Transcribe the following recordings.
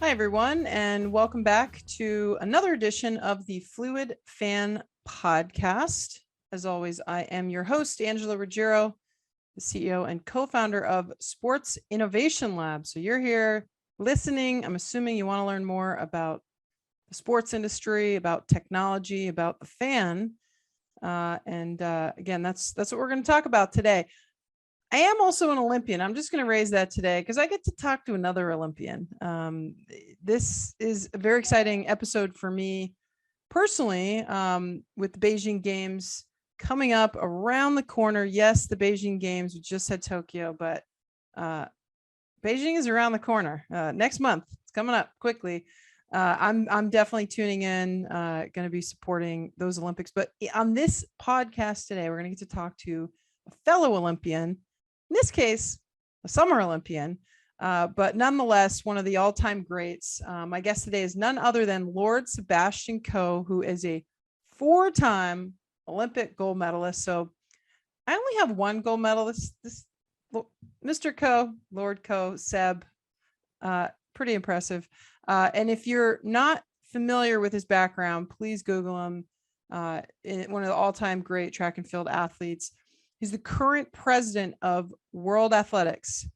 Hi, everyone, and welcome back to another edition of the Fluid Fan Podcast. As always, I am your host, Angela Ruggiero, the CEO and co-founder of Sports Innovation Lab. So you're here listening. I'm assuming you want to learn more about the sports industry, about technology, about the fan. Again, that's what we're going to talk about today. I am also an Olympian. I'm just going to raise that today because I get to talk to another Olympian. This is a very exciting episode for me personally, with the Beijing Games coming up around the corner. Yes, the Beijing Games, we just had Tokyo, but Beijing is around the corner next month. It's coming up quickly. I'm definitely tuning in, going to be supporting those Olympics. But on this podcast today, we're going to get to talk to a fellow Olympian. In this case, a summer Olympian, but nonetheless, one of the all-time greats. My guest today is none other than Lord Sebastian Coe, who is a four-time Olympic gold medalist. So I only have one gold medalist. This Mr. Coe, Lord Coe, Seb, pretty impressive. And if you're not familiar with his background, please Google him. One of the all-time great track and field athletes. He's the current president of World Athletics,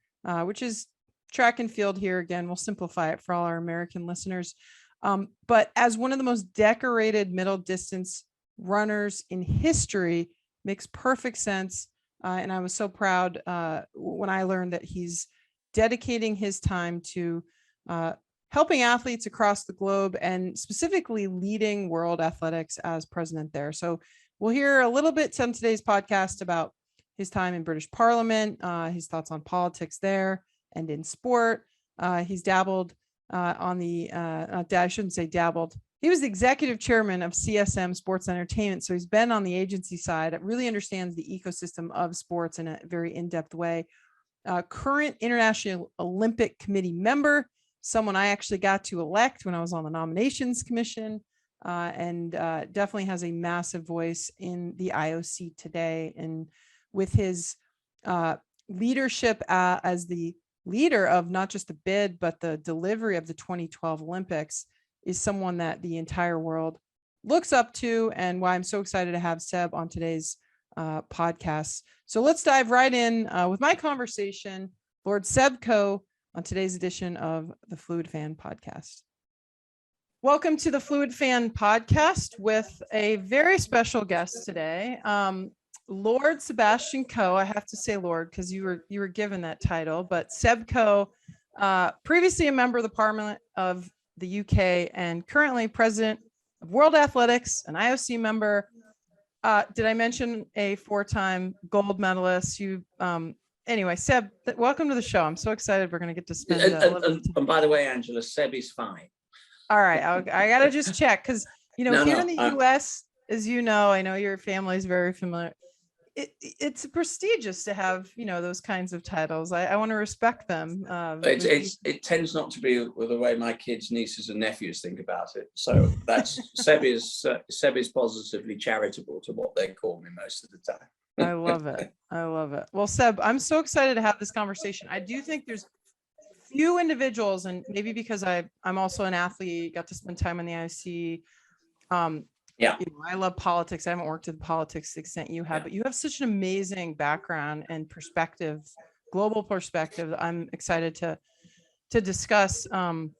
which is track and field here. Again, we'll simplify it for all our American listeners. But as one of the most decorated middle distance runners in history, makes perfect sense. And I was so proud when I learned that he's dedicating his time to helping athletes across the globe and specifically leading World Athletics as president there. So we'll hear a little bit on today's podcast about his time in British Parliament, his thoughts on politics there and in sport. He's dabbled on the, I shouldn't say dabbled. He was the executive chairman of CSM Sports Entertainment. So he's been on the agency side. It really understands the ecosystem of sports in a very in-depth way. Current International Olympic Committee member, someone I actually got to elect when I was on the nominations commission. And definitely has a massive voice in the IOC today. And with his leadership as the leader of not just the bid, but the delivery of the 2012 Olympics, is someone that the entire world looks up to, and why I'm so excited to have Seb on today's podcast. So let's dive right in with my conversation, Lord Seb Coe, on today's edition of the Fluid Fan Podcast. Welcome to the Fluid Fan Podcast with a very special guest today, Lord Sebastian Coe. I have to say Lord because you were given that title, but Seb Coe, previously a member of the Parliament of the UK and currently president of World Athletics, an IOC member. Did I mention a four-time gold medalist? Anyway, Seb, welcome to the show. I'm so excited. We're going to get to spend and by the way, Angela, Seb is fine. All right. I got to just check because, here in the US, as you know, I know your family is very familiar. It's prestigious to have, those kinds of titles. I want to respect them. It tends not to be the way my kids, nieces and nephews think about it. So that's Seb is positively charitable to what they call me most of the time. I love it. I love it. Well, Seb, I'm so excited to have this conversation. I do think there's few individuals, and maybe because I'm also an athlete, got to spend time in the IOC. I love politics. I haven't worked in politics to the extent you have, but you have such an amazing background and perspective, global perspective. I'm excited to discuss. And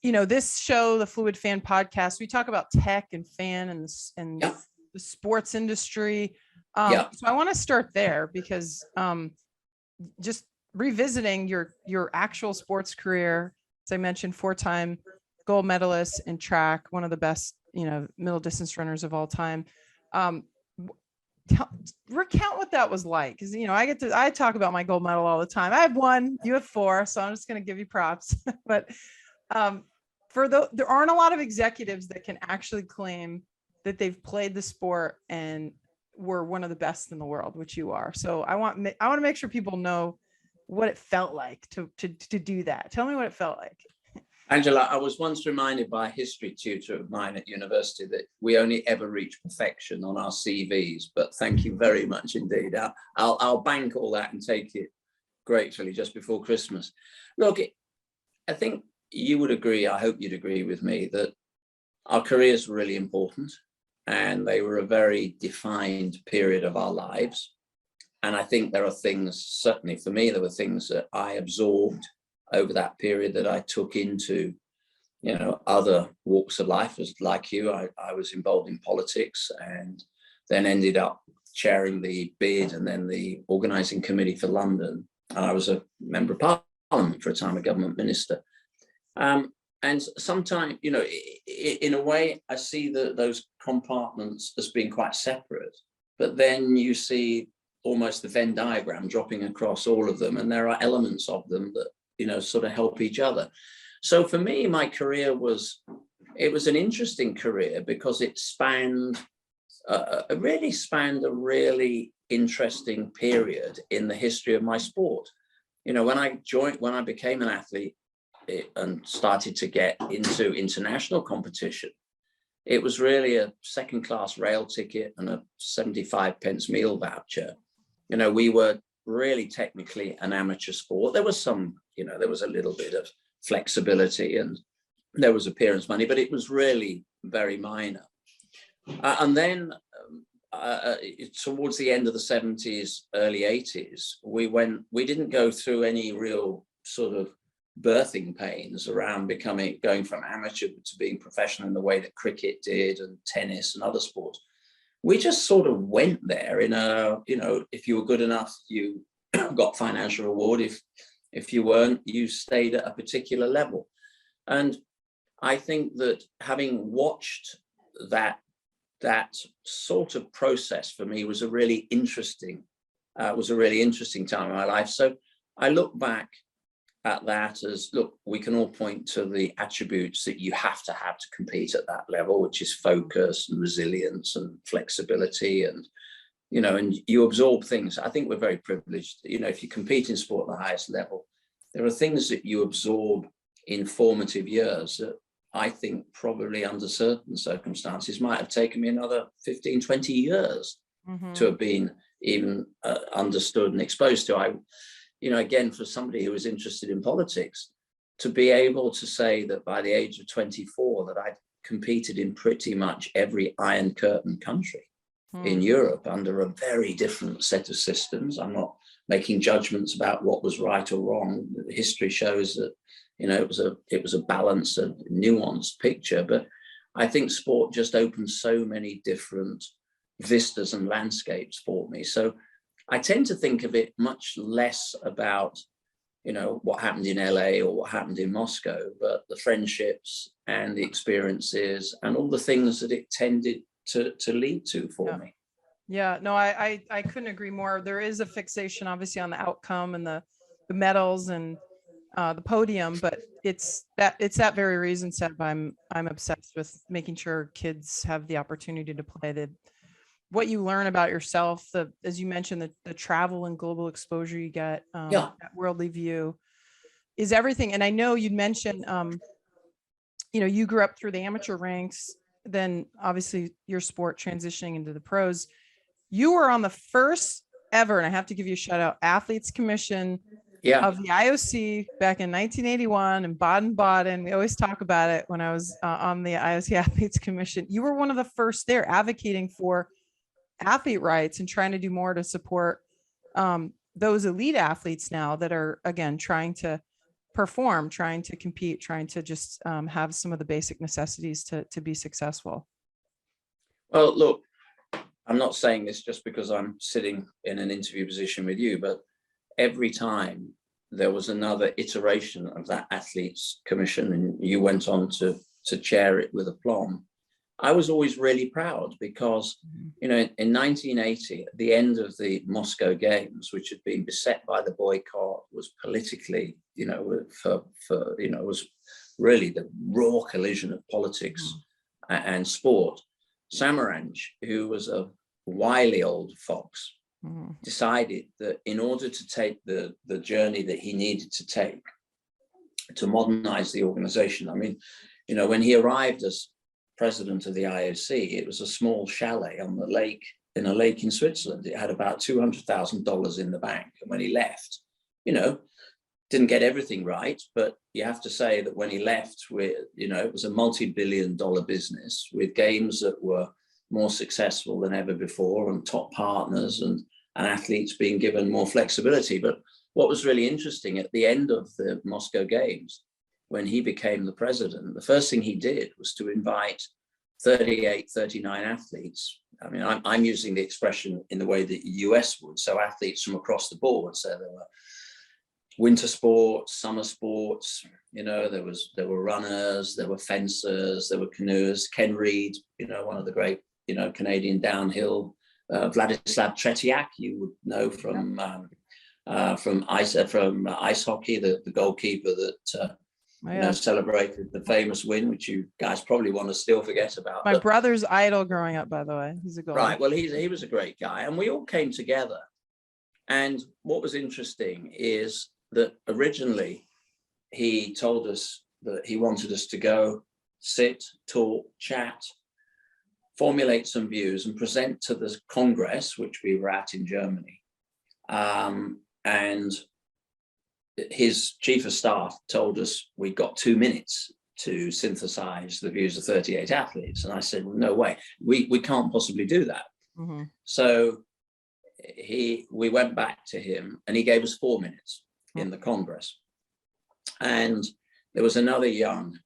this show, the Fluid Fan Podcast, we talk about tech and fan and the sports industry. So I want to start there because just revisiting your actual sports career, as I mentioned, four-time gold medalist in track, one of the best, middle distance runners of all time. Recount what that was like. Cause I talk about my gold medal all the time. I have one, you have four, so I'm just going to give you props, but there aren't a lot of executives that can actually claim that they've played the sport and were one of the best in the world, which you are. So I want to make sure people know what it felt like to do that. Tell me what it felt like. Angela, I was once reminded by a history tutor of mine at university that we only ever reach perfection on our CVs, but thank you very much indeed. I'll bank all that and take it gratefully just before Christmas. Look, I think you would agree, I hope you'd agree with me, that our careers were really important and they were a very defined period of our lives. And I think there are things, certainly for me, there were things that I absorbed over that period that I took into, other walks of life. As like you, I was involved in politics and then ended up chairing the bid and then the organising committee for London. And I was a member of Parliament for a time, a government minister. And sometimes, in a way, I see those compartments as being quite separate. But then you see almost the Venn diagram dropping across all of them, and there are elements of them that sort of help each other. So for me, my career was an interesting career because it really spanned a really interesting period in the history of my sport. When I became an athlete and started to get into international competition, it was really a second-class rail ticket and a 75 pence meal voucher. We were really technically an amateur sport. There was there was a little bit of flexibility and there was appearance money, but it was really very minor. And then towards the end of the 70s, early 80s, we didn't go through any real sort of birthing pains around going from amateur to being professional in the way that cricket did and tennis and other sports. We just sort of went there if you were good enough, you got financial reward. If you weren't, you stayed at a particular level. And I think that having watched that sort of process for me was a really interesting time in my life. So I look back at that as, look, we can all point to the attributes that you have to compete at that level, which is focus and resilience and flexibility, and you absorb things. I think we're very privileged. If you compete in sport at the highest level, there are things that you absorb in formative years that I think probably under certain circumstances might have taken me another 15, 20 years to have been even understood and exposed to. Again, for somebody who was interested in politics, to be able to say that by the age of 24 that I'd competed in pretty much every Iron Curtain country in Europe under a very different set of systems. I'm not making judgments about what was right or wrong. History shows that it was a balanced and nuanced picture, but I think sport just opened so many different vistas and landscapes for me. So I tend to think of it much less about, what happened in LA or what happened in Moscow, but the friendships and the experiences and all the things that it tended to lead to for me. Yeah, no, I couldn't agree more. There is a fixation obviously on the outcome and the medals and the podium, but it's that very reason, Seb, I'm obsessed with making sure kids have the opportunity to play. What you learn about yourself, as you mentioned, the travel and global exposure you get, that worldly view is everything. And I know you'd mentioned, you grew up through the amateur ranks, then obviously your sport transitioning into the pros. You were on the first ever, and I have to give you a shout out, Athletes Commission of the IOC back in 1981 in Baden-Baden. We always talk about it when I was on the IOC Athletes Commission. You were one of the first there advocating for athlete rights and trying to do more to support those elite athletes now that are, again, trying to perform, trying to compete, trying to just have some of the basic necessities to be successful. Well, look, I'm not saying this just because I'm sitting in an interview position with you, but every time there was another iteration of that Athletes Commission and you went on to chair it with aplomb, I was always really proud because, in 1980, at the end of the Moscow Games, which had been beset by the boycott, was politically, was really the raw collision of politics and sport. Samaranch, who was a wily old fox, decided that in order to take the journey that he needed to take to modernize the organization, when he arrived as president of the IOC, it was a small chalet on the lake, in a lake in Switzerland. It had about $200,000 in the bank. And when he left, didn't get everything right, but you have to say that when he left, it was a multi-billion-dollar business with games that were more successful than ever before, and top partners, and athletes being given more flexibility. But what was really interesting at the end of the Moscow Games, when he became the president, the first thing he did was to invite 38, 39 athletes. I mean, I'm using the expression in the way that the US would. So athletes from across the board. So there were winter sports, summer sports, there were runners, there were fencers, there were canoers. Ken Reed, one of the great, Canadian downhill, Vladislav Tretiak, you would know from ice hockey, the goalkeeper that celebrated the famous win, which you guys probably want to still forget about. My brother's idol growing up, by the way. He's a goalie. Right. Well, he was a great guy, and we all came together. And what was interesting is that originally he told us that he wanted us to go, sit, talk, chat, formulate some views, and present to the Congress, which we were at in Germany. And his chief of staff told us we'd got 2 minutes to synthesize the views of 38 athletes. And I said, well, no way, we can't possibly do that. Mm-hmm. So we went back to him, and he gave us 4 minutes in the Congress. And there was another young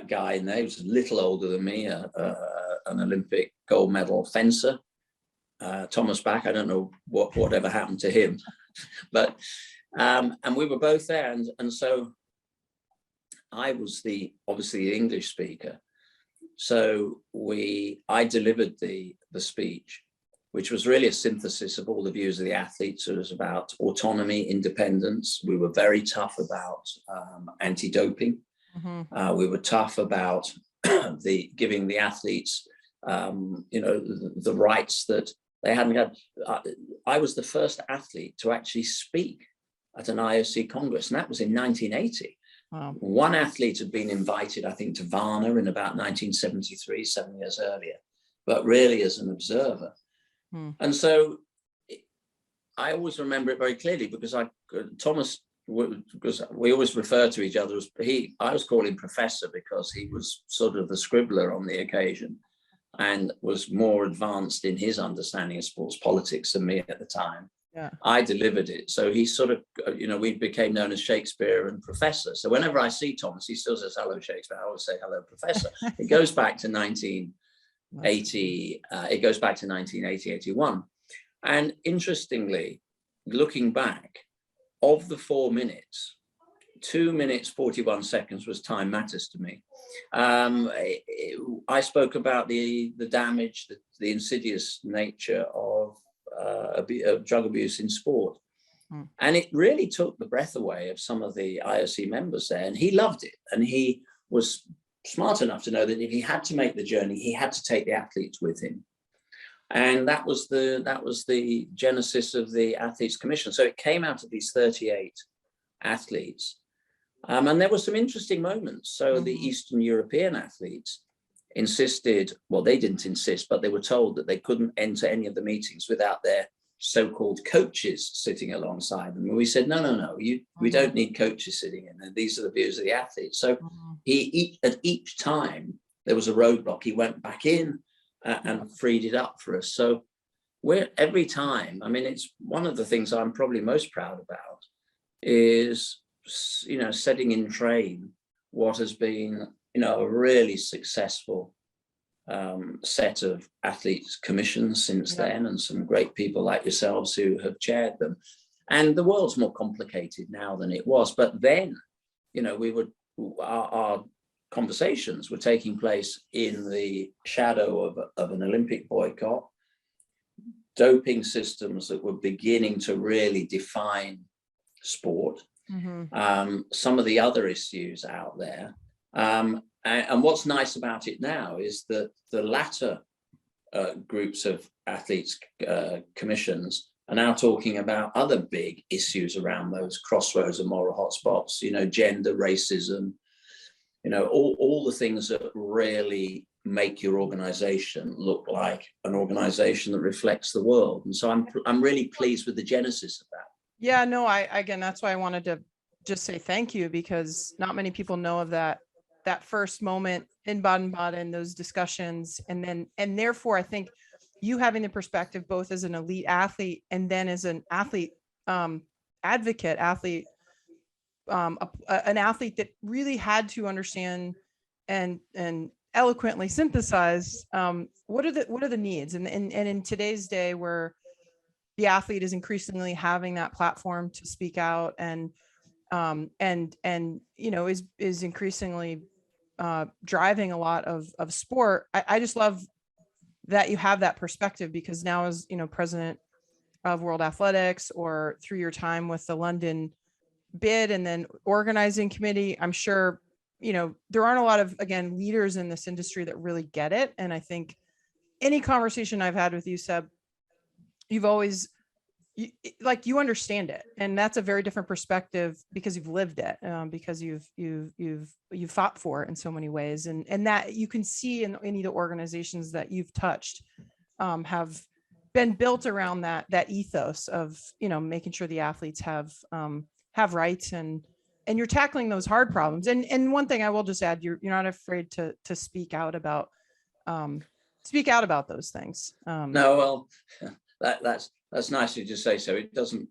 guy in there. He was a little older than me, an Olympic gold medal fencer, Thomas Bach. I don't know whatever happened to him, but and we were both there, and so I was obviously the English speaker. So I delivered the speech, which was really a synthesis of all the views of the athletes. It was about autonomy, independence. We were very tough about anti-doping. Mm-hmm. We were tough about giving the athletes, the rights that they hadn't had. I was the first athlete to actually speak at an IOC Congress, and that was in 1980. Wow. One athlete had been invited, I think, to Varna in about 1973, 7 years earlier, but really as an observer. And so I always remember it very clearly, because Thomas, because we always refer to each other as I was calling him Professor, because he was sort of the scribbler on the occasion and was more advanced in his understanding of sports politics than me at the time. Yeah. I delivered it. So he sort of, we became known as Shakespeare and Professor. So whenever I see Thomas, he still says, hello, Shakespeare. I always say, hello, Professor. It goes back to 1980, 81. And interestingly, looking back, of the 4 minutes, 2 minutes, 41 seconds was time matters to me. I spoke about the damage, the insidious nature of drug abuse in sport. And it really took the breath away of some of the IOC members there. And he loved it. And he was smart enough to know that if he had to make the journey, he had to take the athletes with him. And that was the genesis of the Athletes Commission. So it came out of these 38 athletes. And there were some interesting moments. So the Eastern European athletes insisted, well, they didn't insist, but they were told that they couldn't enter any of the meetings without their so-called coaches sitting alongside them. And we said, no, we don't need coaches sitting in there. These are the views of the athletes. So at each time there was a roadblock, he went back in and freed it up for us. So every time, I mean, it's one of the things I'm probably most proud about is, setting in train what has been, a really successful set of athletes commissions since then, and some great people like yourselves who have chaired them. And the world's more complicated now than it was. But then, our conversations were taking place in the shadow of an Olympic boycott, doping systems that were beginning to really define sport, some of the other issues out there. And what's nice about it now is that the latter groups of athletes commissions are now talking about other big issues around those crossroads of moral hotspots, gender, racism, all the things that really make your organization look like an organization that reflects the world. And so I'm really pleased with the genesis of that. Yeah, no, again, that's why I wanted to just say thank you, because not many people know of that first moment in Baden-Baden, those discussions. And therefore I think you having the perspective both as an elite athlete and then as an athlete, advocate athlete, an athlete that really had to understand and eloquently synthesize what are the needs, and in today's day where the athlete is increasingly having that platform to speak out and is increasingly driving a lot of sport. I just love that you have that perspective, because now, as president of World Athletics, or through your time with the London bid and then organizing committee, I'm sure there aren't a lot of, again, leaders in this industry that really get it. And I think any conversation I've had with you, Seb, you've always you understand it, and that's a very different perspective because you've lived it, because you've fought for it in so many ways, and that you can see in any of the organizations that you've touched have been built around that ethos of making sure the athletes have rights, and you're tackling those hard problems. And one thing I will just add, you're not afraid to speak out about those things. No, well, that's nice of you to say so. It doesn't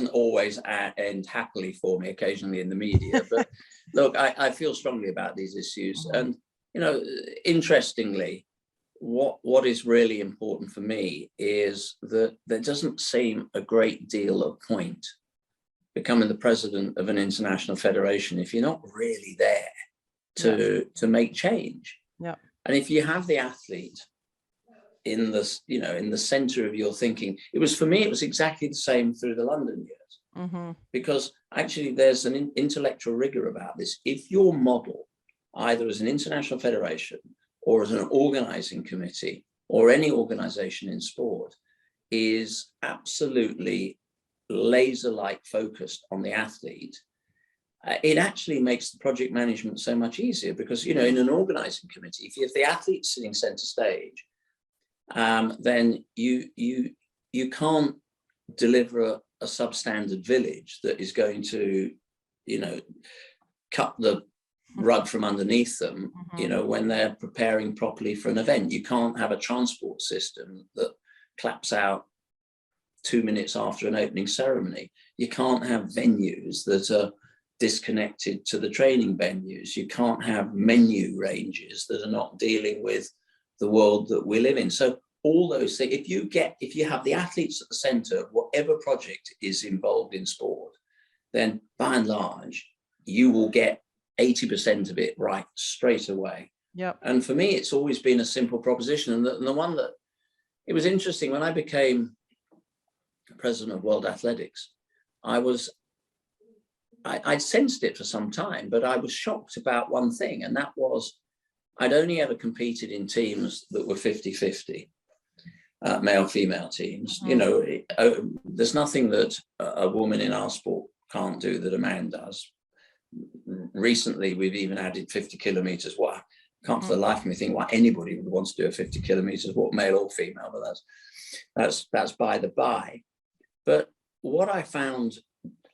always end happily for me, occasionally in the media, but look, I feel strongly about these issues. And interestingly, what is really important for me is that there doesn't seem a great deal of point becoming the president of an international federation if you're not really there to make change. Yeah. And if you have the athlete in the center of your thinking, it was exactly the same through the London years, because actually there's an intellectual rigor about this. If your model, either as an international federation or as an organizing committee or any organization in sport, is absolutely laser-like focused on the athlete, it actually makes the project management so much easier, because in an organizing committee, if you have the athlete sitting center stage, then you can't deliver a substandard village that is going to cut the rug from underneath them, when they're preparing properly for an event. You can't have a transport system that claps out 2 minutes after an opening ceremony. You can't have venues that are disconnected to the training venues. You can't have menu ranges that are not dealing with the world that we live in. So all those things, if you have the athletes at the center of whatever project is involved in sport, then by and large, you will get 80% of it right straight away. Yep. And for me, it's always been a simple proposition. And the one that, it was interesting, when I became president of World Athletics, I'd sensed it for some time, but I was shocked about one thing, and that was I'd only ever competed in teams that were 50-50, male-female teams. There's nothing that a woman in our sport can't do that a man does. Recently, we've even added 50 kilometers. Well, I can't for the life of me think why anybody would want to do a 50 kilometers, what, male or female, but that's by the by. But what I found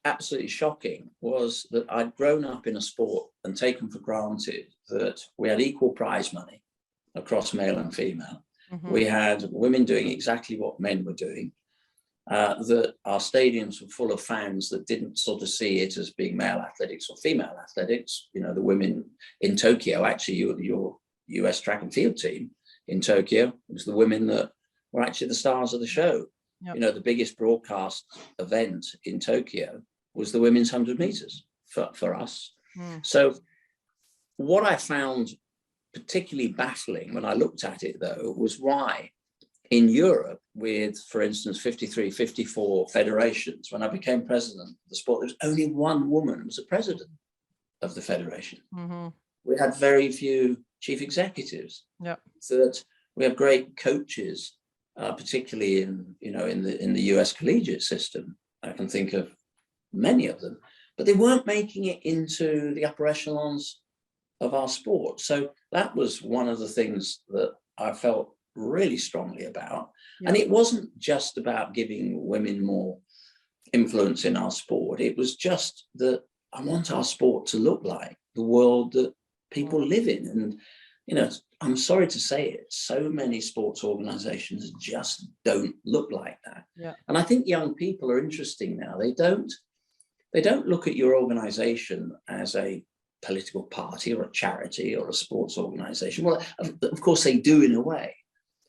absolutely shocking was that I'd grown up in a sport and taken for granted that we had equal prize money across male and female. We had women doing exactly what men were doing, that our stadiums were full of fans that didn't sort of see it as being male athletics or female athletics. The women in Tokyo, actually your US track and field team in Tokyo, it was the women that were actually the stars of the show. Yep. The biggest broadcast event in Tokyo was the women's 100 meters for us. So what I found particularly baffling when I looked at it, though, was why in Europe, with, for instance, 53, 54 federations, when I became president of the sport, there was only one woman who was the president of the federation. We had very few chief executives. Yep. That we have great coaches, particularly in the US collegiate system. I can think of many of them, but they weren't making it into the upper echelons of our sport. So that was one of the things that I felt really strongly about. Yeah. And it wasn't just about giving women more influence in our sport. It was just that I want our sport to look like the world that people live in. And, you know, I'm sorry to say it, so many sports organizations just don't look like that. Yeah. And I think young people are interesting now. They don't look at your organization as a political party or a charity or a sports organization. Well, of course they do in a way,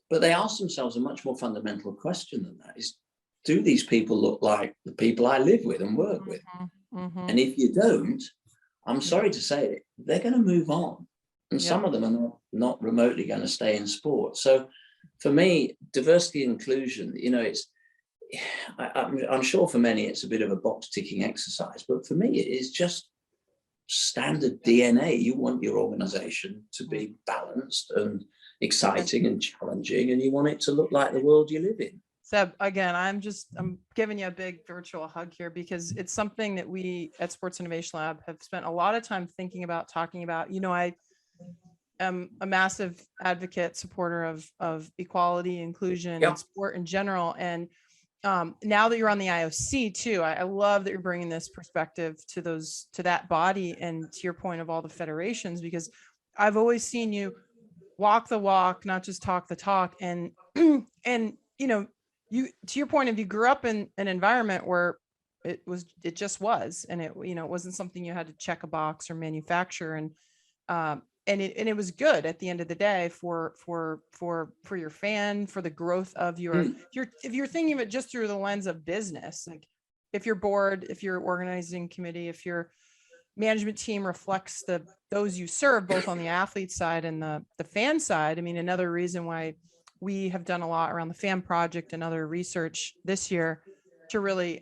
but they ask themselves a much more fundamental question than that: is, do these people look like the people I live with and work with? And if you don't, I'm sorry to say it, they're going to move on. And some of them are not remotely going to stay in sport. So for me, diversity and inclusion, you know, I'm sure for many it's a bit of a box ticking exercise, but for me it is just standard DNA. You want your organization to be balanced and exciting and challenging, and you want it to look like the world you live in. Seb, again, I'm giving you a big virtual hug here, because it's something that we at Sports Innovation Lab have spent a lot of time thinking about, talking about. You know, I am a massive advocate, supporter of equality, inclusion, and sport in general. And now that you're on the IOC too, I love that you're bringing this perspective to that body, and to your point of all the federations, because I've always seen you walk the walk, not just talk the talk. And and you know, you, to your point of, you grew up in an environment where it just was, and it, you know, it wasn't something you had to check a box or manufacture. And it was good at the end of the day for your fan, for the growth of your, if you're thinking of it just through the lens of business, like if your board, if your organizing committee, if your management team reflects those you serve, both on the athlete side and the fan side. I mean, another reason why we have done a lot around the fan project and other research this year to really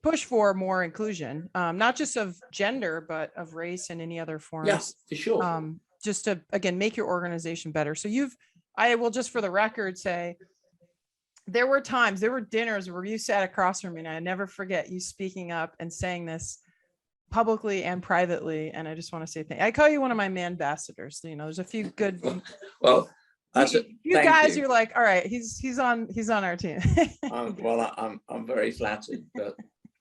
push for more inclusion, not just of gender, but of race and any other forms. Yes, for sure. Just to, again, make your organization better. So I will just for the record say, there were dinners where you sat across from me, and I never forget you speaking up and saying this publicly and privately. And I just want to say thank you. I call you one of my man ambassadors. You know, there's a few good, well, you guys, you're like, all right, he's on our team. Well, I'm very flattered, but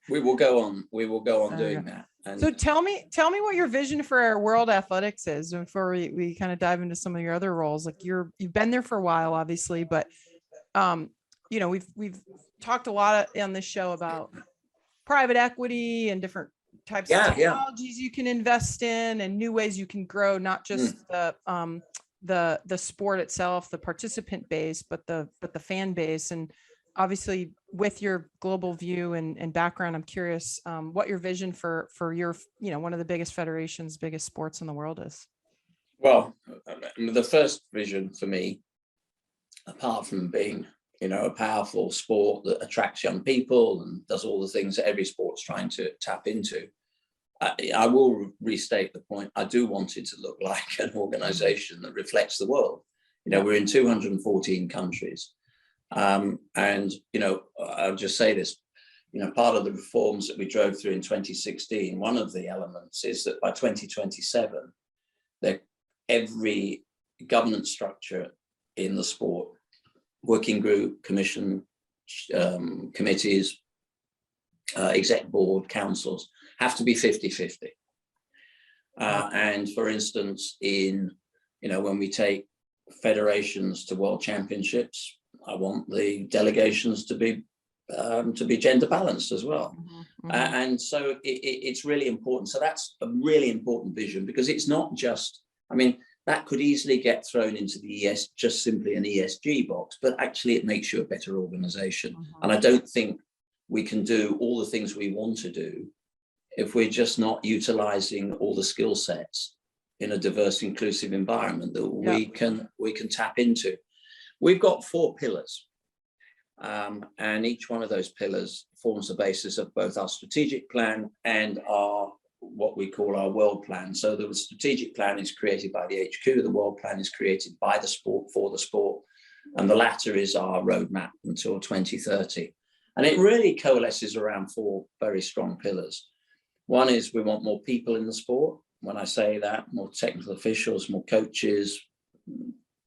we will go on doing that. And so tell me what your vision for world athletics is before we kind of dive into some of your other roles. Like you've been there for a while, obviously, but you know, we've talked a lot on this show about private equity and different types of technologies you can invest in, and new ways you can grow, not just the sport itself, the participant base, but the fan base. And obviously with your global view and background, I'm curious what your vision for your, you know, one of the biggest federations, biggest sports in the world is. Well, the first vision for me, apart from being, you know, a powerful sport that attracts young people and does all the things that every sport's trying to tap into, I will restate the point. I do want it to look like an organization that reflects the world. You know, we're in 214 countries. And, you know, I'll just say this, you know, part of the reforms that we drove through in 2016, one of the elements is that by 2027, every governance structure in the sport, working group, commission, committees, exec board, councils, have to be 50-50. And for instance, in, you know, when we take federations to world championships, I want the delegations to be gender balanced as well. And so it's really important. So that's a really important vision, because it's not just, I mean, that could easily get thrown into the just simply an ESG box, but actually it makes you a better organization. And I don't think we can do all the things we want to do if we're just not utilizing all the skill sets in a diverse, inclusive environment that we can tap into. We've got 4 pillars, and each one of those pillars forms the basis of both our strategic plan and our what we call our world plan. So the strategic plan is created by the HQ, the world plan is created by the sport, for the sport, and the latter is our roadmap until 2030. And it really coalesces around 4 very strong pillars. One is we want more people in the sport. When I say that, more technical officials, more coaches,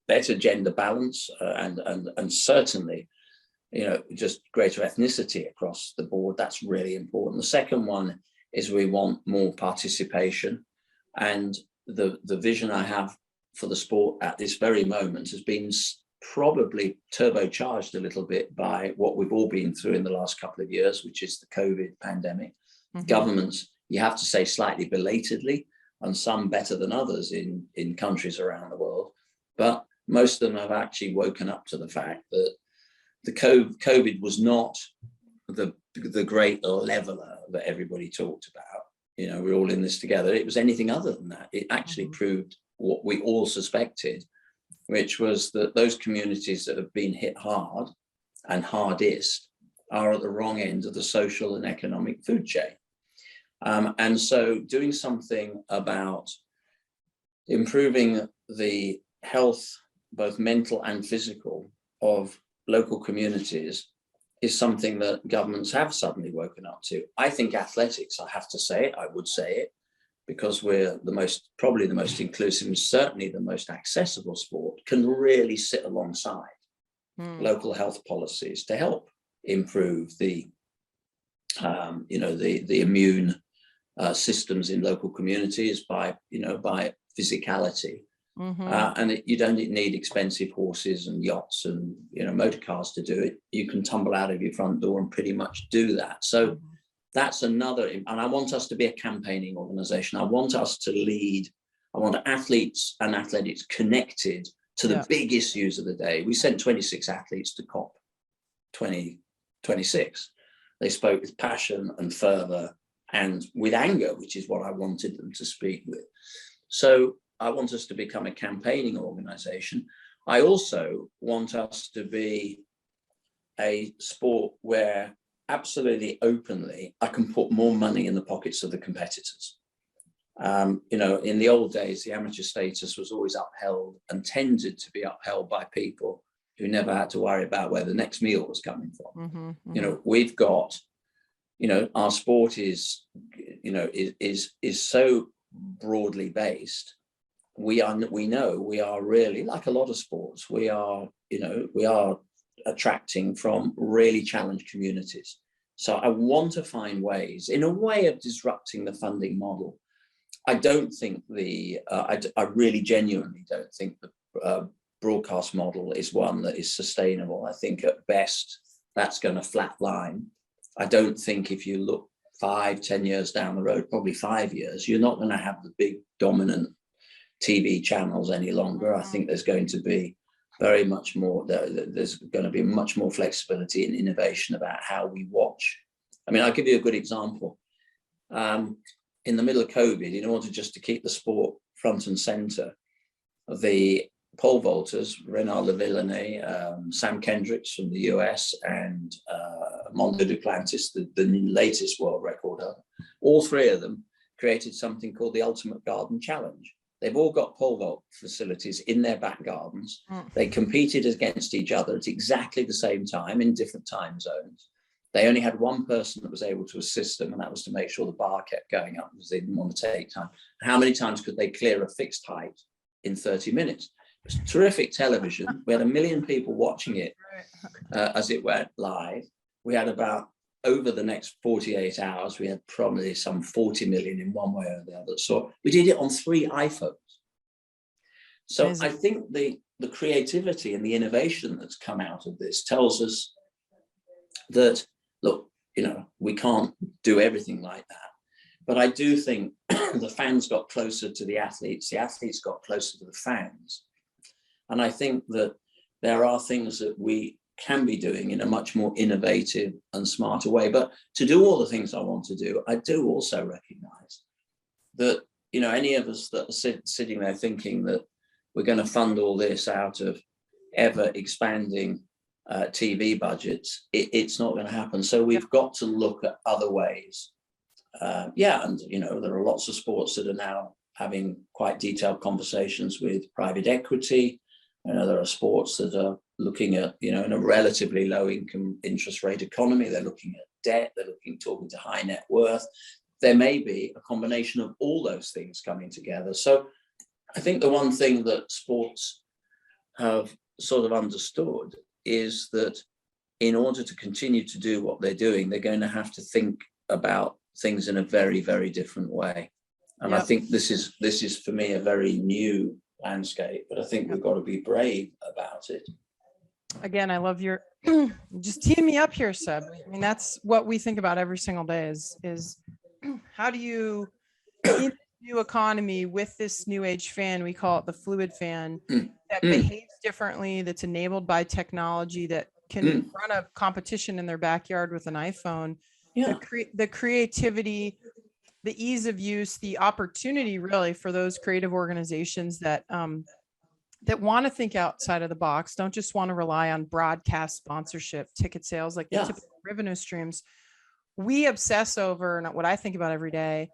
better gender balance, and certainly, you know, just greater ethnicity across the board. That's really important. The second one is we want more participation. And the vision I have for the sport at this very moment has been probably turbocharged a little bit by what we've all been through in the last couple of years, which is the COVID pandemic. Governments, you have to say slightly belatedly, and some better than others in countries around the world, but most of them have actually woken up to the fact that the COVID was not the great leveler that everybody talked about. You know, we're all in this together. It was anything other than that. It actually proved what we all suspected, which was that those communities that have been hit hard and hardest are at the wrong end of the social and economic food chain. And so doing something about improving the health, both mental and physical, of local communities is something that governments have suddenly woken up to. I think athletics, I have to say it, I would say it, because we're probably the most inclusive and certainly the most accessible sport, can really sit alongside local health policies to help improve the immune systems in local communities by physicality. And you don't need expensive horses and yachts and motor cars to do it. You can tumble out of your front door and pretty much do that. So that's another, and I want us to be a campaigning organization. I want us to lead. I want athletes and athletics connected to the big issues of the day. We sent 26 athletes to COP 2026. They spoke with passion and fervor and with anger, which is what I wanted them to speak with. So I want us to become a campaigning organization. I also want us to be a sport where absolutely openly I can put more money in the pockets of the competitors. In the old days, the amateur status was always upheld and tended to be upheld by people who never had to worry about where the next meal was coming from. We've got, our sport is so broadly based. We know we are really, like a lot of sports, we are attracting from really challenged communities. So I want to find ways, in a way, of disrupting the funding model. I don't think I really genuinely don't think the broadcast model is one that is sustainable. I think at best that's going to flatline. I don't think if you look 5-10 years down the road, probably 5 years, you're not going to have the big dominant TV channels any longer. I think there's going to be very much more, there's going to be much more flexibility and innovation about how we watch. I mean, I'll give you a good example. In the middle of COVID, in order just to keep the sport front and center, the pole vaulters, Renard Lavillenie, Sam Kendricks from the US, and Mondo Duplantis, the latest world recorder, all three of them created something called the Ultimate Garden Challenge. They've all got pole vault facilities in their back gardens. They competed against each other at exactly the same time in different time zones. They only had one person that was able to assist them, and that was to make sure the bar kept going up because they didn't want to take time. How many times could they clear a fixed height in 30 minutes? It was terrific television. We had 1 million people watching it as it went live. We had about, over the next 48 hours, we had probably some 40 million in one way or the other. So we did it on 3 iPhones. So amazing. I think the creativity and the innovation that's come out of this tells us that, look, we can't do everything like that. But I do think the fans got closer to the athletes got closer to the fans. And I think that there are things that we can be doing in a much more innovative and smarter way. But to do all the things I want to do, I do also recognize that, any of us that are sitting there thinking that we're going to fund all this out of ever expanding TV budgets, it's not going to happen. So we've got to look at other ways. And, there are lots of sports that are now having quite detailed conversations with private equity. There are sports that are looking at, in a relatively low income interest rate economy. They're looking at debt. They're talking to high net worth. There may be a combination of all those things coming together. So I think the one thing that sports have sort of understood is that in order to continue to do what they're doing, they're going to have to think about things in a very, very different way. And I think this is for me a very new landscape, but I think we've got to be brave about it. Again, I love your just teeing me up here, Seb. I mean, that's what we think about every single day is how do you, in the new economy with this new age fan, we call it the fluid fan, that behaves differently, that's enabled by technology, that can run a competition in their backyard with an iPhone, the creativity, the ease of use, the opportunity really for those creative organizations that that want to think outside of the box, don't just want to rely on broadcast sponsorship, ticket sales, like the typical revenue streams. We obsess over, and what I think about every day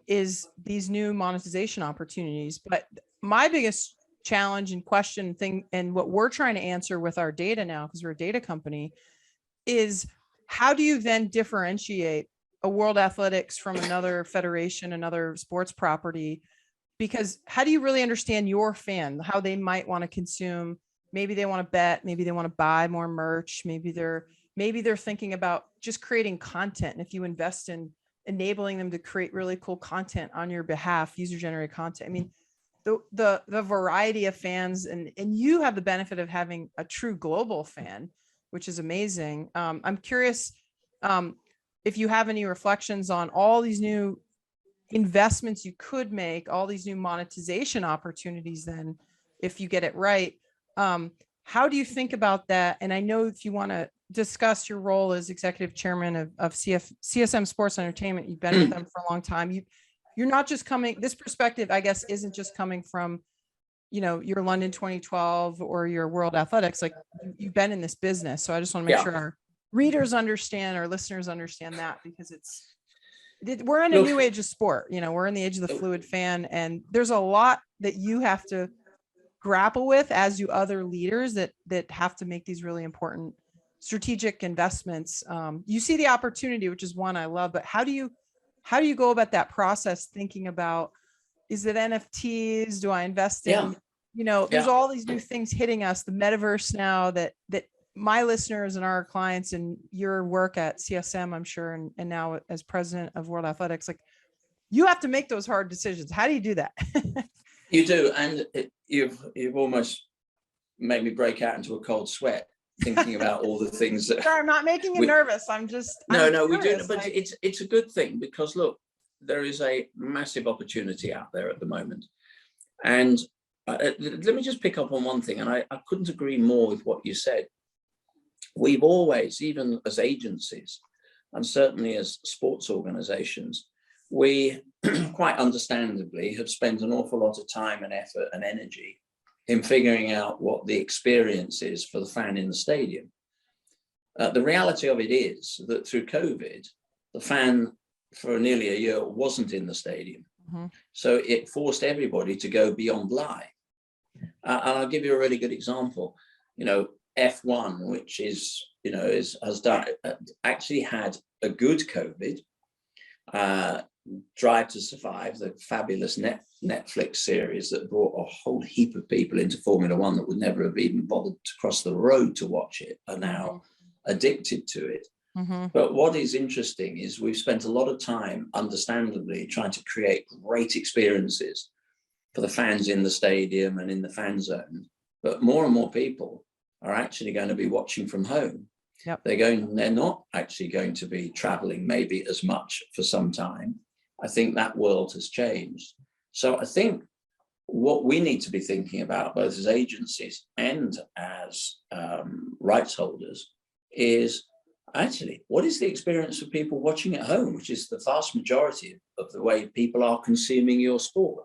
is these new monetization opportunities. But my biggest challenge and question thing, and what we're trying to answer with our data now, because we're a data company, is how do you then differentiate a World Athletics from another federation, another sports property? Because how do you really understand your fan, how they might want to consume? Maybe they want to bet, maybe they want to buy more merch, maybe they're thinking about just creating content. And if you invest in enabling them to create really cool content on your behalf, user generated content. I mean, the variety of fans, and you have the benefit of having a true global fan, which is amazing. I'm curious if you have any reflections on all these new investments you could make, all these new monetization opportunities, then if you get it right. How do you think about that? And I know if you want to discuss your role as executive chairman of CSM Sports Entertainment, you've been with them for a long time. You're not just coming, this perspective, I guess, isn't just coming from, your London 2012 or your World Athletics. Like, you've been in this business. So I just want to make sure our readers understand, our listeners understand that, because we're in a new age of sport. We're in the age of the fluid fan, and there's a lot that you have to grapple with, as do other leaders that have to make these really important strategic investments. You see the opportunity, which is one I love, but how do you go about that process, thinking about, is it NFTs? Do I invest in, there's all these new things hitting us, the metaverse now, that my listeners and our clients, and your work at CSM, I'm sure, and now as president of World Athletics, like, you have to make those hard decisions. How do you do that? You do, and you've almost made me break out into a cold sweat thinking about all the things that. Sorry, I'm not making you nervous. I'm just. No, we do, but it's a good thing, because look, there is a massive opportunity out there at the moment, and let me just pick up on one thing, and I couldn't agree more with what you said. We've always, even as agencies, and certainly as sports organizations, we quite understandably have spent an awful lot of time and effort and energy in figuring out what the experience is for the fan in the stadium. The reality of it is that through COVID, the fan for nearly a year wasn't in the stadium. So it forced everybody to go beyond live. And I'll give you a really good example. F1, which actually had a good COVID. Drive to Survive, the fabulous Netflix series that brought a whole heap of people into Formula One that would never have even bothered to cross the road to watch it, are now addicted to it. But what is interesting is we've spent a lot of time, understandably, trying to create great experiences for the fans in the stadium and in the fan zone. But more and more people are actually going to be watching from home. They're not actually going to be traveling maybe as much for some time. I think that world has changed. So I think what we need to be thinking about, both as agencies and as rights holders, is actually, what is the experience of people watching at home, which is the vast majority of the way people are consuming your sport.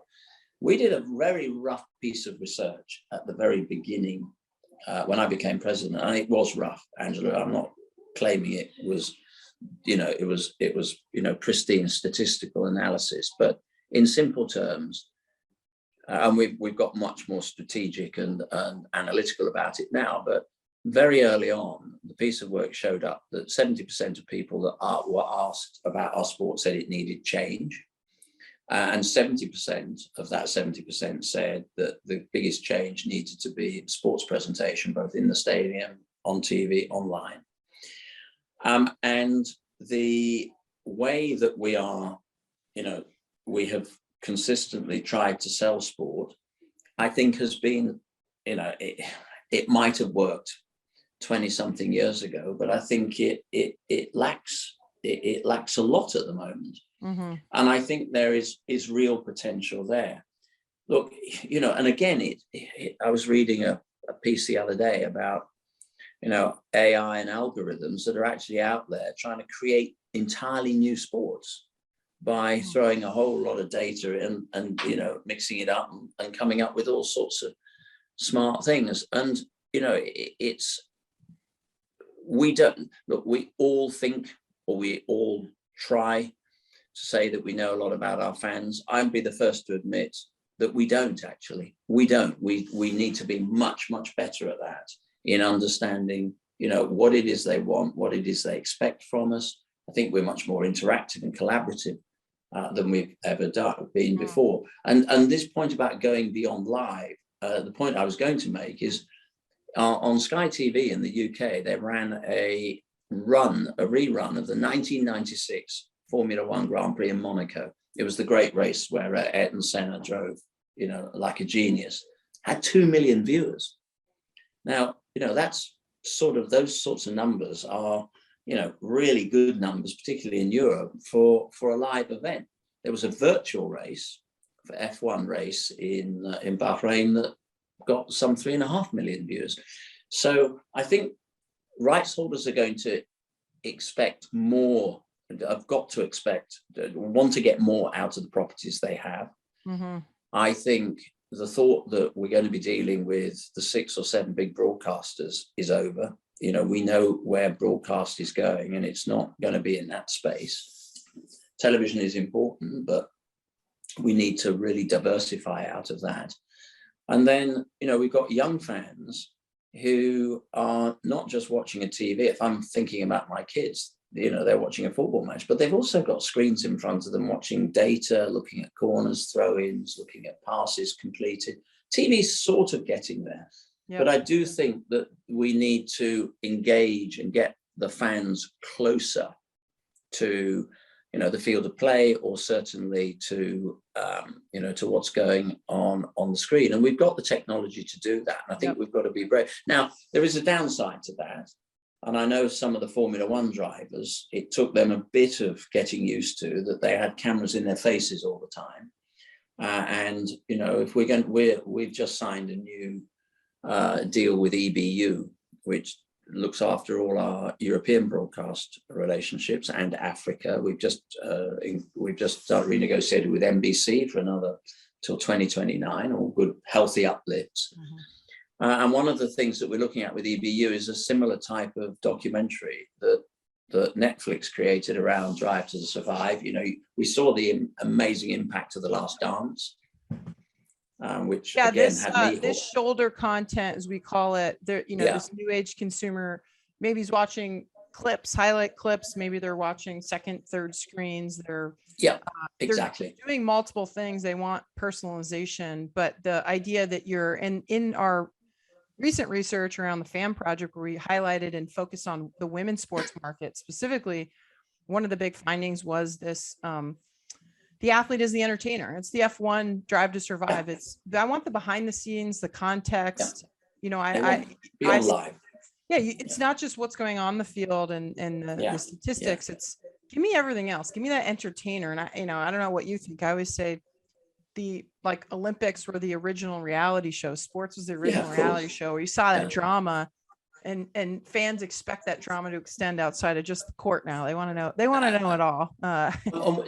We did a very rough piece of research at the very beginning when I became president, and it was rough, Angela. I'm not claiming it was, pristine statistical analysis, but in simple terms, and we've got much more strategic and analytical about it now, but very early on, the piece of work showed up that 70% of people that were asked about our sport said it needed change. And 70% of that 70% said that the biggest change needed to be sports presentation, both in the stadium, on TV, online. And way that we are, we have consistently tried to sell sport, I think has been, it might have worked 20 something years ago, but I think it lacks a lot at the moment. Mm-hmm. And I think there is real potential there. Look, and again, I was reading a piece the other day about, AI and algorithms that are actually out there trying to create entirely new sports by throwing a whole lot of data in and mixing it up and coming up with all sorts of smart things. And, we all think, or we all try to say that we know a lot about our fans. I'd be the first to admit that we don't actually. We don't. We need to be much, much better at that, in understanding, what it is they want, what it is they expect from us. I think we're much more interactive and collaborative than we've ever been before. And this point about going beyond live, the point I was going to make is on Sky TV in the UK, they ran a rerun of the 1996 Formula One Grand Prix in Monaco. It was the great race where Ayrton Senna drove, like a genius. Had 2 million viewers. Now, that's those sorts of numbers are, really good numbers, particularly in Europe for a live event. There was a virtual race for F1 race in Bahrain that got some 3.5 million viewers. So I think rights holders are going to expect more. I've got to want to get more out of the properties they have. Mm-hmm. I think the thought that we're going to be dealing with the 6 or 7 big broadcasters is over. We know where broadcast is going, and it's not going to be in that space. Television is important, but we need to really diversify out of that. And then, we've got young fans who are not just watching a TV. If I'm thinking about my kids, they're watching a football match, but they've also got screens in front of them watching data, looking at corners, throw-ins, looking at passes completed. TV's sort of getting there. Yep. But I do think that we need to engage and get the fans closer to, the field of play, or certainly to, to what's going on the screen. And we've got the technology to do that. And I think we've got to be brave. Now, there is a downside to that. And I know some of the Formula One drivers, it took them a bit of getting used to that they had cameras in their faces all the time. And, if we've just signed a new deal with EBU, which looks after all our European broadcast relationships and Africa. We've just renegotiated with NBC for another till 2029, all good, healthy uplifts. Mm-hmm. And one of the things that we're looking at with EBU is a similar type of documentary that Netflix created around Drive to Survive. We saw the amazing impact of The Last Dance, which again had me. This shoulder content, as we call it, there, this new age consumer, maybe he's watching clips, highlight clips. Maybe they're watching second, third screens. They're exactly they're doing multiple things. They want personalization, but the idea that you're in our recent research around the FAM project, where we highlighted and focused on the women's sports market specifically, one of the big findings was this, the athlete is the entertainer. It's the F1 Drive to Survive. I want the behind the scenes, the context, live. It's not just what's going on in the field and the statistics. It's give me everything else. Give me that entertainer. And I don't know what you think. I always say the Olympics were the original reality show. Sports was the original reality show where you saw that drama, and fans expect that drama to extend outside of just the court now. They want to know it all.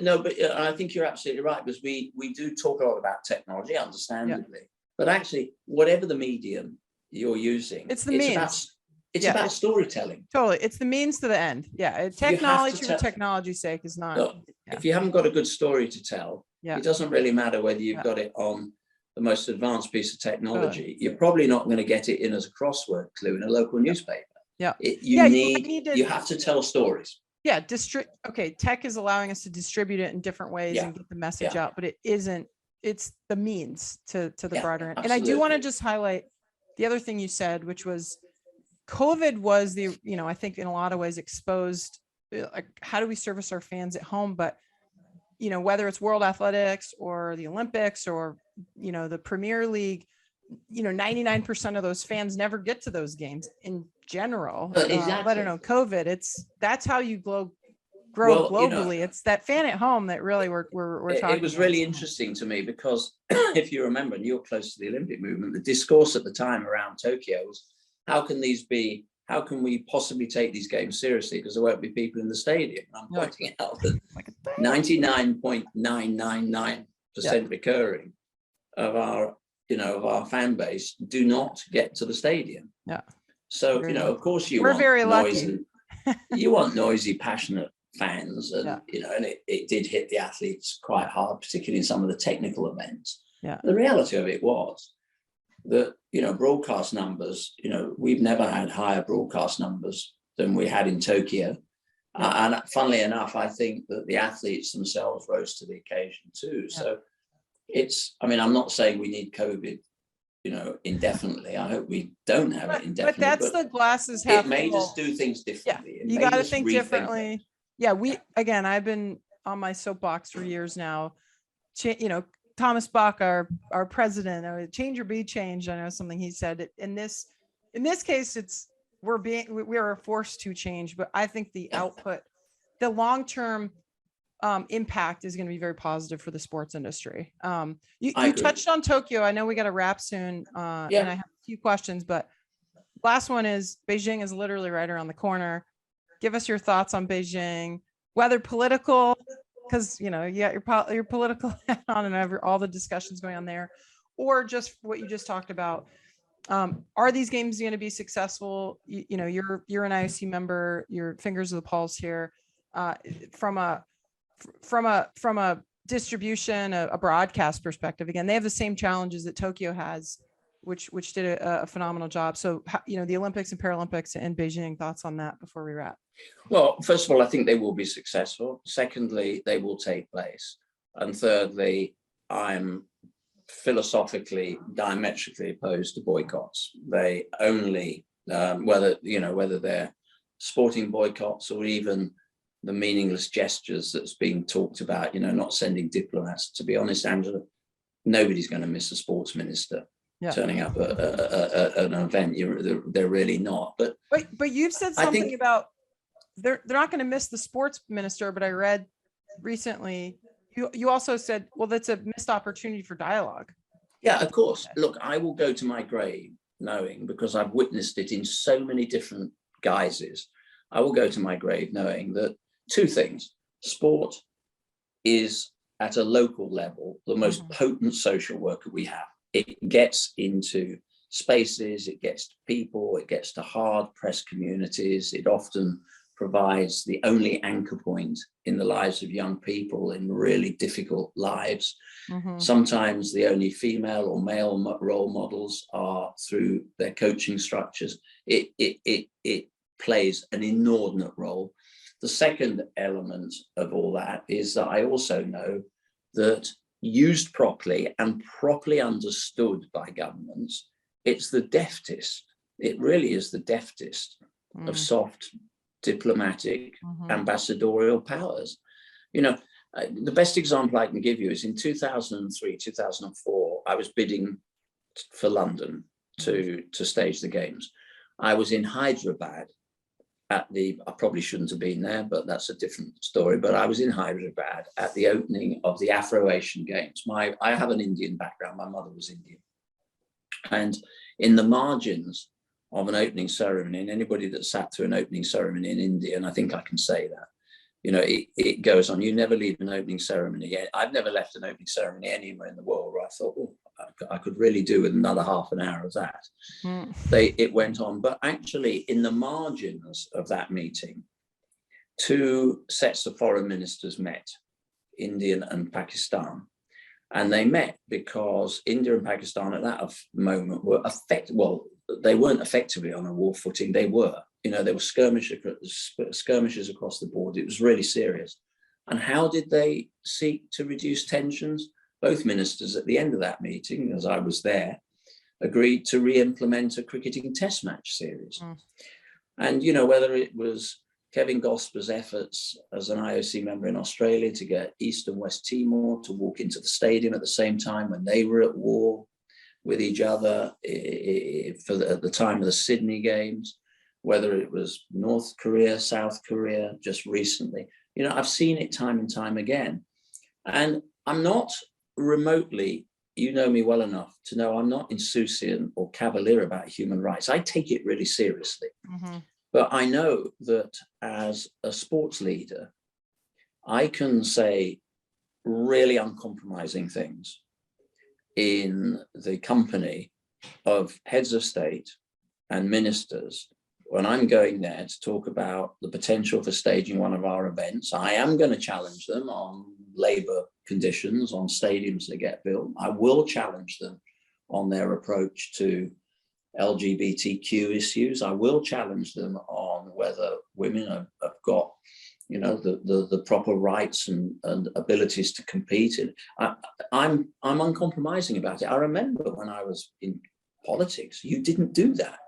No, but I think you're absolutely right, because we do talk a lot about technology, understandably, but actually, whatever the medium you're using, it's means. It's about storytelling. Totally. It's the means to the end. Yeah. Technology for technology's sake is not. Look, if you haven't got a good story to tell, it doesn't really matter whether you've got it on the most advanced piece of technology. You're probably not going to get it in as a crossword clue in a local newspaper. You have to tell stories. Yeah. Tech is allowing us to distribute it in different ways and get the message out, but it's the means to the broader end. And I do want to just highlight the other thing you said, which was COVID was I think in a lot of ways exposed like, how do we service our fans at home? But, you know, whether it's World Athletics or the Olympics or, you know, the Premier League, you know, 99% of those fans never get to those games in general. Let alone COVID. That's how you grow globally. You know, it's that fan at home that really we're talking. It was really interesting to me because if you remember, and you're close to the Olympic movement, the discourse at the time around Tokyo was, how can we possibly take these games seriously? Because there won't be people in the stadium. And I'm pointing out that 99.999% recurring of our fan base do not get to the stadium. Yeah. So, you know, of course we're very lucky. You want noisy, passionate fans, and you know, and it did hit the athletes quite hard, particularly in some of the technical events. Yeah. The reality of it was that, you know, broadcast numbers, you know, we've never had higher broadcast numbers than we had in Tokyo. And funnily enough, I think that the athletes themselves rose to the occasion too. Yeah. So I mean, I'm not saying we need COVID, you know, indefinitely. I hope we don't have it indefinitely. But that's the glasses half full. It made us do things differently. Yeah, you got to think differently. Yeah, I've been on my soapbox for years now. You know, Thomas Bach, our president, change or be changed. I know something he said. In this case, we are forced to change. But I think the output, the long-term impact is going to be very positive for the sports industry. You touched on Tokyo. I know we got to wrap soon, and I have a few questions. But last one is, Beijing is literally right around the corner. Give us your thoughts on Beijing, whether political, because, you know, you got your political hat on and all the discussions going on there, or just what you just talked about. Are these games going to be successful? You know, you're an IOC member, your fingers of the pulse here, from a distribution, a broadcast perspective. Again, they have the same challenges that Tokyo has, which did a phenomenal job. So, you know, the Olympics and Paralympics in Beijing, thoughts on that before we wrap? Well, first of all, I think they will be successful. Secondly, they will take place. And thirdly, I'm philosophically diametrically opposed to boycotts. They only, whether they're sporting boycotts or even the meaningless gestures that's being talked about, you know, not sending diplomats. To be honest, Angela, nobody's going to miss a sports minister turning up at an event. They're really not. But you've said something about they're not going to miss the sports minister. But I read recently you also said, well, that's a missed opportunity for dialogue. Yeah, of course. Look, I will go to my grave knowing, because I've witnessed it in so many different guises. I will go to my grave knowing that two things: sport is at a local level the most potent social worker we have. It gets into spaces, it gets to people, it gets to hard pressed communities. It often provides the only anchor point in the lives of young people in really difficult lives. Sometimes the only female or male role models are through their coaching structures. It plays an inordinate role. The second element of all that is that I also know that used properly and properly understood by governments, it's the deftest. It really is the deftest of soft diplomatic ambassadorial powers. You know, the best example I can give you is in 2003, 2004, I was bidding for London to stage the games. I was in Hyderabad I probably shouldn't have been there, but that's a different story. But I was in Hyderabad at the opening of the Afro-Asian Games. I have an Indian background. My mother was Indian. And in the margins of an opening ceremony, and anybody that sat through an opening ceremony in India, and I think I can say that, you know, it goes on. You never leave an opening ceremony. I've never left an opening ceremony anywhere in the world where I thought, oh, I could really do with another half an hour of that. It went on. But actually, in the margins of that meeting, two sets of foreign ministers met, India and Pakistan. And they met because India and Pakistan at that moment were they weren't effectively on a war footing. They were. You know, there were skirmishes across the board. It was really serious. And how did they seek to reduce tensions? Both ministers at the end of that meeting, as I was there, agreed to re-implement a cricketing test match series. And, you know, whether it was Kevin Gosper's efforts as an IOC member in Australia to get East and West Timor to walk into the stadium at the same time when they were at war with each other at the time of the Sydney Games, whether it was North Korea, South Korea, just recently. You know, I've seen it time and time again. And I'm not remotely, you know me well enough to know I'm not insouciant or cavalier about human rights. I take it really seriously. Mm-hmm. But I know that as a sports leader, I can say really uncompromising things in the company of heads of state and ministers when I'm going there to talk about the potential for staging one of our events. I am going to challenge them on labor conditions, on stadiums that get built. I will challenge them on their approach to LGBTQ issues. I will challenge them on whether women have got, you know, the proper rights and abilities to compete. And I'm uncompromising about it. I remember when I was in politics, you didn't do that.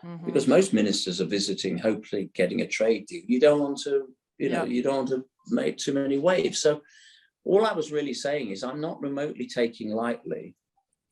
Mm-hmm. Because most ministers are visiting, hopefully getting a trade deal. You don't want to, you don't want to make too many waves. So all I was really saying is I'm not remotely taking lightly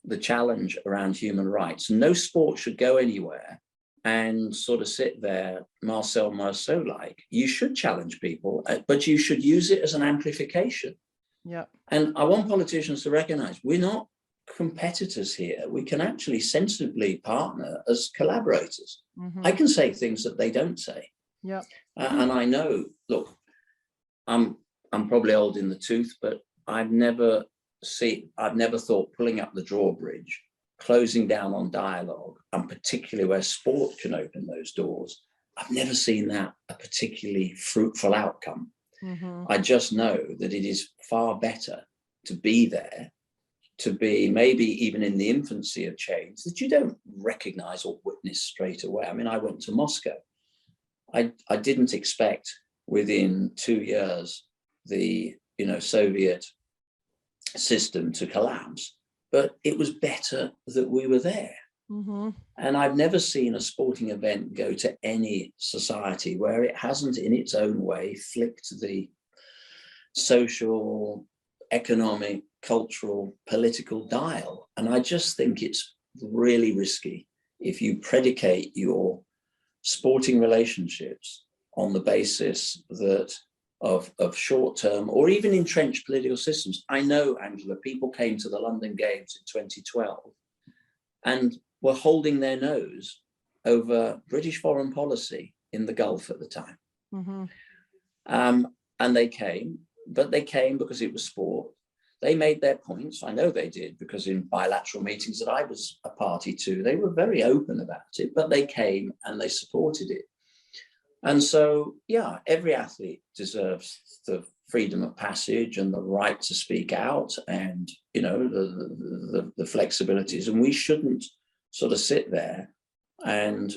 the challenge around human rights. No sport should go anywhere and sort of sit there, Marcel Marceau-like. You should challenge people, but you should use it as an amplification. Yeah. And I want politicians to recognize we're not competitors here. We can actually sensibly partner as collaborators. Mm-hmm. I can say things that they don't say. Yeah. And I know, look, I'm probably old in the tooth, but I've never thought pulling up the drawbridge, closing down on dialogue, and particularly where sport can open those doors, I've never seen that a particularly fruitful outcome. Mm-hmm. I just know that it is far better to be there, to be maybe even in the infancy of change that you don't recognize or witness straight away. I mean, I went to Moscow. I didn't expect within 2 years the Soviet system to collapse, but it was better that we were there. Mm-hmm. And I've never seen a sporting event go to any society where it hasn't in its own way flicked the social, economic, cultural, political dial. And I just think it's really risky if you predicate your sporting relationships on the basis that of short-term or even entrenched political systems. I know, Angela, people came to the London Games in 2012 and were holding their nose over British foreign policy in the Gulf at the time. Mm-hmm. And they came, but they came because it was sport. They made their points. I know they did, because in bilateral meetings that I was a party to, they were very open about it, but they came and they supported it. And so, yeah, every athlete deserves the freedom of passage and the right to speak out and, the flexibilities. And we shouldn't sort of sit there and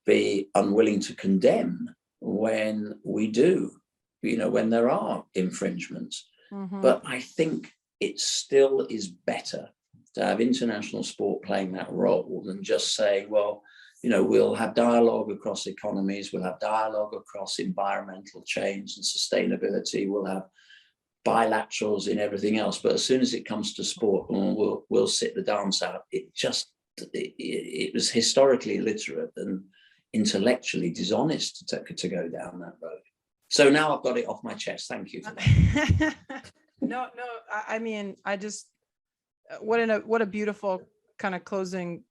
be unwilling to condemn when we do, when there are infringements. Mm-hmm. But I think it still is better to have international sport playing that role than just saying, well, we'll have dialogue across economies, we'll have dialogue across environmental change and sustainability, we'll have bilaterals in everything else. But as soon as it comes to sport, we'll sit the dance out. It was historically illiterate and intellectually dishonest to go down that road. So now I've got it off my chest. Thank you for that. No, I mean, I just, what a beautiful kind of closing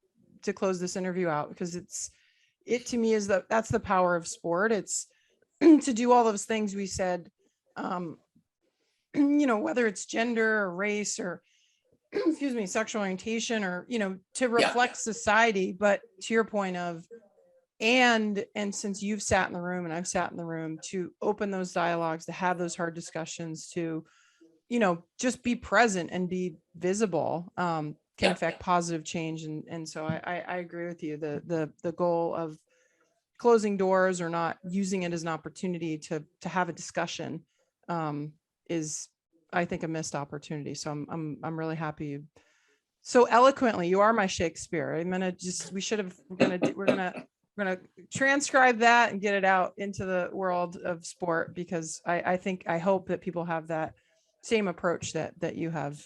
to close this interview out, because it to me is that's the power of sport. It's to do all those things we said, whether it's gender or race or, excuse me, sexual orientation or, to reflect society. But to your point of, and since you've sat in the room and I've sat in the room, to open those dialogues, to have those hard discussions, to, just be present and be visible, can affect positive change. And so I agree with you. The goal of closing doors or not using it as an opportunity to have a discussion is, I think, a missed opportunity. So I'm really happy so eloquently. You are my Shakespeare. I'm gonna we're we're going to transcribe that and get it out into the world of sport, because I hope that people have that same approach that you have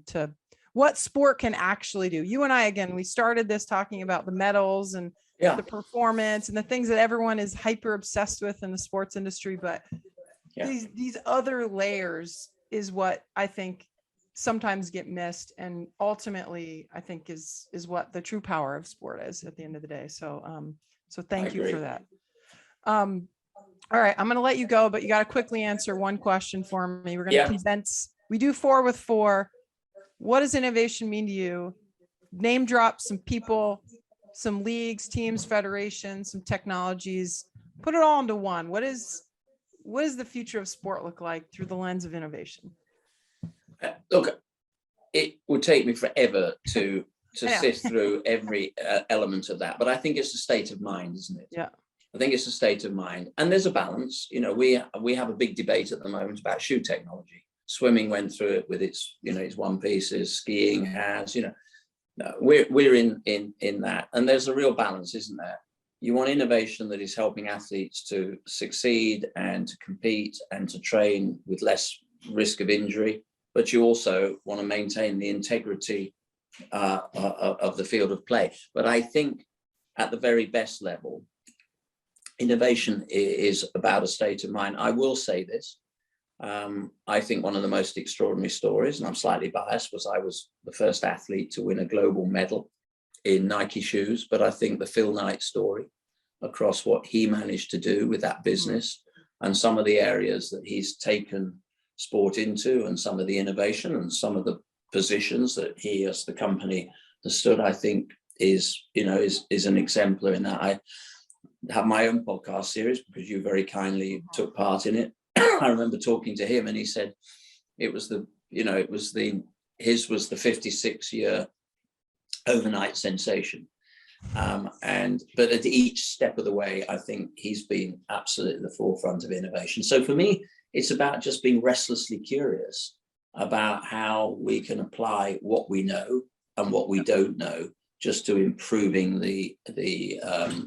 to what sport can actually do. You and I, again, we started this talking about the medals and the performance and the things that everyone is hyper obsessed with in the sports industry. But these other layers is what I think sometimes get missed, and ultimately I think is what the true power of sport is at the end of the day. So so thank you for that. All right, I'm going to let you go, but you got to quickly answer one question for me. We're going to condense. We do 4 with 4. What does innovation mean to you? Name drop some people, some leagues, teams, federations, some technologies. Put it all into one. What does the future of sport look like through the lens of innovation? Look, it would take me forever to sift through every element of that, but I think it's a state of mind, isn't it? Yeah. I think it's a state of mind, and there's a balance. You know, we have a big debate at the moment about shoe technology. Swimming went through it with its, you know, its one pieces. Skiing has, you know, no, we're in that, and there's a real balance, isn't there? You want innovation that is helping athletes to succeed and to compete and to train with less risk of injury, but you also want to maintain the integrity of the field of play. But I think at the very best level, innovation is about a state of mind. I will say this. I think one of the most extraordinary stories, and I'm slightly biased, was I was the first athlete to win a global medal in Nike shoes. But I think the Phil Knight story across what he managed to do with that business and some of the areas that he's taken sport into and some of the innovation and some of the positions that he as the company has stood, I think is an exemplar in that. I have my own podcast series because you very kindly took part in it. I remember talking to him and he said his was the 56-year overnight sensation. But at each step of the way, I think he's been absolutely at the forefront of innovation. So for me, it's about just being restlessly curious about how we can apply what we know and what we don't know just to improving the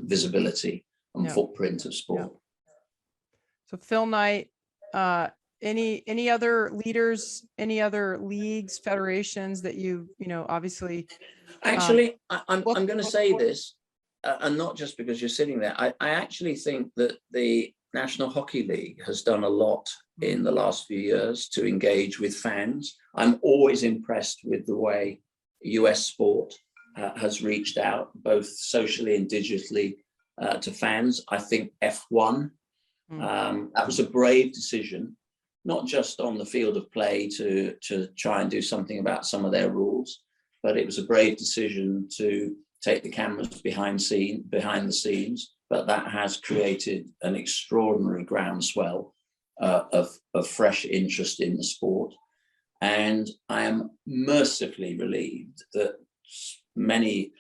visibility and footprint of sport. So Phil Knight, any other leaders, any other leagues, federations that you obviously actually I'm going to say this, and not just because you're sitting there. I actually think that the National Hockey League has done a lot in the last few years to engage with fans. I'm always impressed with the way US sport has reached out both socially and digitally to fans. I think F1, that was a brave decision, not just on the field of play to try and do something about some of their rules, but it was a brave decision to take the cameras behind the scenes. But that has created an extraordinary groundswell of fresh interest in the sport. And I am mercifully relieved that many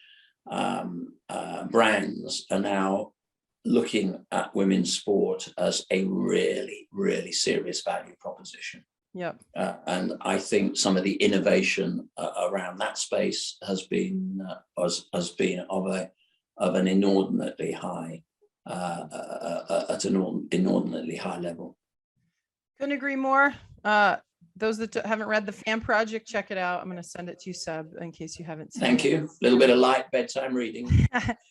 brands are now looking at women's sport as a really, really serious value proposition. Yep. And I think some of the innovation around that space has been of an inordinately high at an inordinately high level. Couldn't agree more. Those that haven't read The Fan Project, check it out. I'm going to send it to you, Seb, in case you haven't seen it. Thank you. A little bit of light bedtime reading.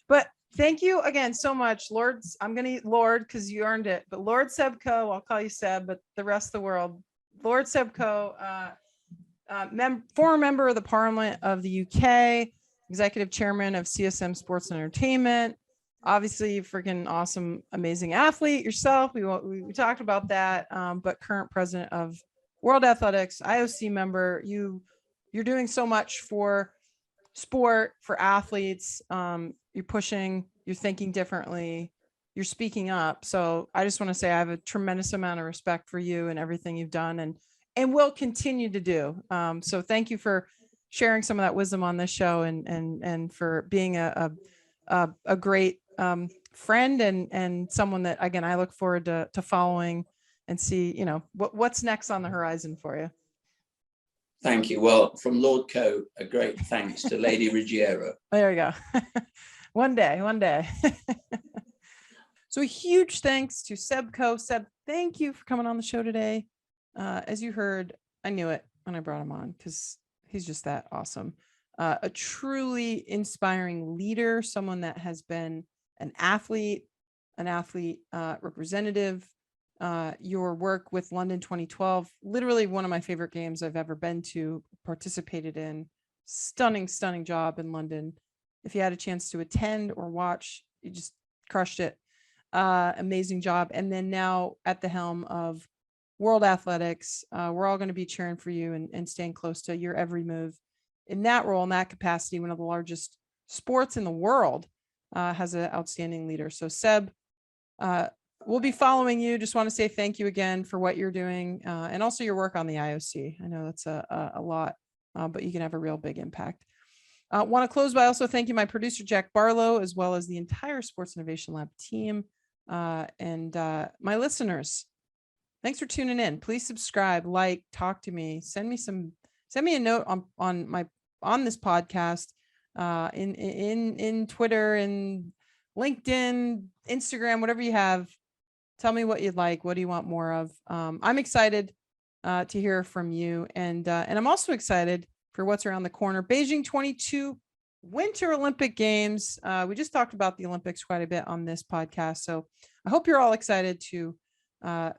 But thank you again so much, Lord. I'm going to Lord because you earned it. But Lord Seb Coe, I'll call you Seb, but the rest of the world, Lord Seb Coe, former member of the Parliament of the UK, executive chairman of CSM Sports and Entertainment. Obviously, freaking awesome, amazing athlete yourself. We talked about that, but current president of World Athletics, IOC member. You're doing so much for sport, for athletes. You're pushing, you're thinking differently, you're speaking up. So I just want to say I have a tremendous amount of respect for you and everything you've done and will continue to do. So thank you for sharing some of that wisdom on this show and for being a great friend and someone that, again, I look forward to following and see, what's next on the horizon for you. Thank you. Well, from Lord Coe, a great thanks to Lady Ruggiero. There you go. One day. So a huge thanks to Seb Coe. Seb, thank you for coming on the show today. As you heard, I knew it when I brought him on because he's just that awesome. A truly inspiring leader, someone that has been an athlete representative. Your work with London 2012, literally one of my favorite games I've ever been to, participated in. Stunning job in London. If you had a chance to attend or watch, you just crushed it. Amazing job. And then now at the helm of World Athletics, we're all going to be cheering for you and staying close to your every move in that role, in that capacity. One of the largest sports in the world has an outstanding leader. So Seb, we'll be following you. Just want to say thank you again for what you're doing and also your work on the IOC. I know that's a lot, but you can have a real big impact. Want to close by also thanking my producer, Jack Barlow, as well as the entire Sports Innovation Lab team and my listeners. Thanks for tuning in. Please subscribe, like, talk to me, send me a note on this podcast in Twitter and LinkedIn, Instagram, whatever you have. Tell me what you'd like. What do you want more of? I'm excited to hear from you. And I'm also excited for what's around the corner. Beijing 22 Winter Olympic Games. We just talked about the Olympics quite a bit on this podcast. So I hope you're all excited to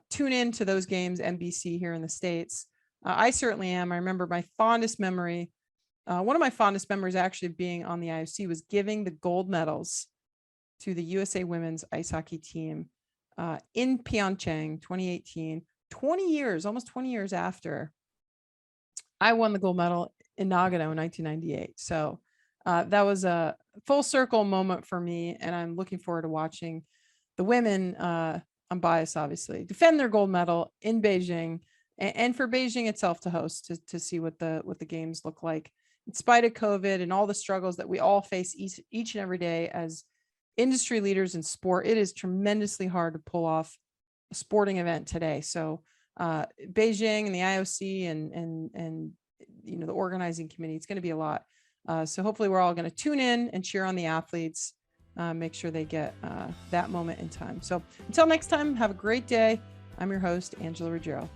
tune in to those games, NBC here in the States. I certainly am. I remember my fondest memory. One of my fondest memories actually being on the IOC was giving the gold medals to the USA women's ice hockey team in Pyeongchang 2018, almost 20 years after I won the gold medal in Nagano in 1998. So that was a full circle moment for me. And I'm looking forward to watching the women, I'm biased, obviously, defend their gold medal in Beijing and for Beijing itself to host to see what the games look like in spite of COVID and all the struggles that we all face each and every day as industry leaders in sport. It is tremendously hard to pull off a sporting event today. So Beijing and the IOC and the organizing committee, it's going to be a lot. So hopefully we're all going to tune in and cheer on the athletes, make sure they get that moment in time. So until next time, have a great day. I'm your host, Angela Ruggiero.